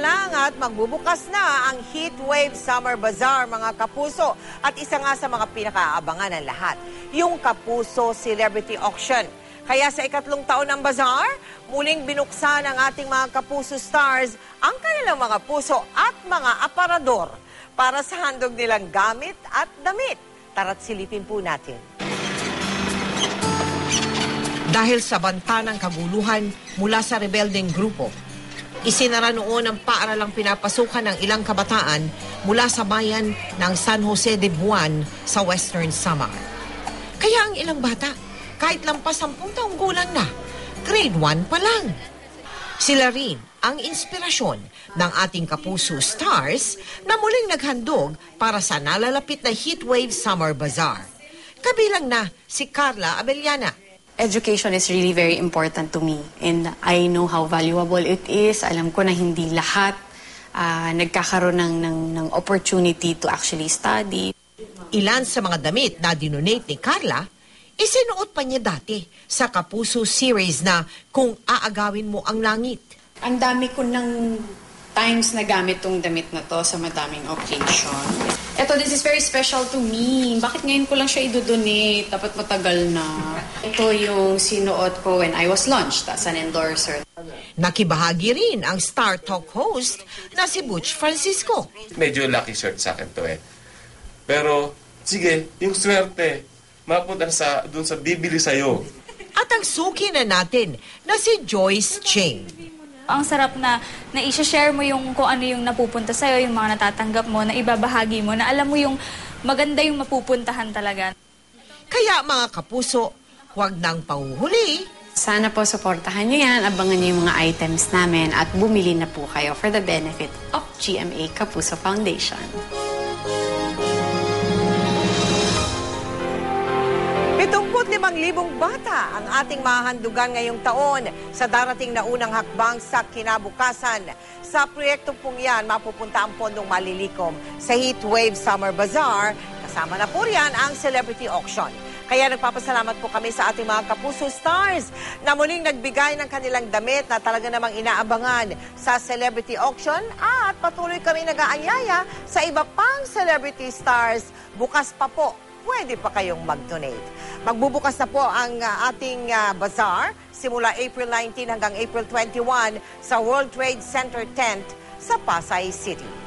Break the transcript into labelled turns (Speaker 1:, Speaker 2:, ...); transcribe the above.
Speaker 1: lang at magbubukas na ang Heatwave Summer Bazaar, mga kapuso. At isa nga sa mga pinakaabangan ng lahat, yung Kapuso Celebrity Auction. Kaya sa ikatlong taon ng bazaar, muling binuksan ng ating mga Kapuso stars ang kanilang mga puso at mga aparador para sa handog nilang gamit at damit. Tara't silipin po natin. Dahil sa banta ng kaguluhan mula sa rebeldeng grupo, isinara noon ang paaralang pinapasukan ng ilang kabataan mula sa bayan ng San Jose de Buan sa Western Samar. Kaya ang ilang bata, kahit lampas 10 taong gulang na, grade 1 pa lang. Sila rin ang inspirasyon ng ating Kapuso stars na muling naghandog para sa nalalapit na Heatwave Summer Bazaar. Kabilang na si Carla Abellana.
Speaker 2: Education is really very important to me and I know how valuable it is. Alam ko na hindi lahat nagkakaroon ng opportunity to actually study.
Speaker 1: Ilan sa mga damit na dinonate ni Carla, isinuot pa niya dati sa Kapuso series na Kung Aagawin Mo ang Langit.
Speaker 2: Ang dami ko ng times na gamit tong damit na to sa madaming occasion. Ito, this is very special to me. Bakit ngayon ko lang siya idodonate? Dapat matagal na. Ito yung sinuot ko when I was launched as an endorser.
Speaker 1: Nakibahagi rin ang Star Talk host na si Butch Francisco.
Speaker 3: Medyo lucky shirt sa akin to eh. Pero, sige, yung swerte, mapunta dun sa bibili sa'yo.
Speaker 1: At ang suki na natin na si Joyce Ching.
Speaker 4: Ang sarap na i-share mo yung kung ano yung napupunta sa'yo, yung mga natatanggap mo, na ibabahagi mo, na alam mo yung maganda yung mapupuntahan talaga.
Speaker 1: Kaya mga kapuso, huwag nang panguhuli.
Speaker 2: Sana po supportahan nyo yan, abangan nyo yung mga items namin at bumili na po kayo for the benefit of GMA Kapuso Foundation.
Speaker 1: 75,000 bata ang ating mahahandugan ngayong taon sa darating na unang hakbang sa kinabukasan. Sa proyektong pong yan, mapupunta ang pondong malilikom sa Heatwave Summer Bazaar. Kasama na po riyan ang Celebrity Auction. Kaya nagpapasalamat po kami sa ating mga Kapuso stars na muling nagbigay ng kanilang damit na talaga namang inaabangan sa Celebrity Auction at patuloy kami nag-aanyaya sa iba pang Celebrity stars. Bukas pa po, pwede pa kayong mag-donate. Magbubukas na po ang ating bazaar simula April 19 hanggang April 21 sa World Trade Center tent sa Pasay City.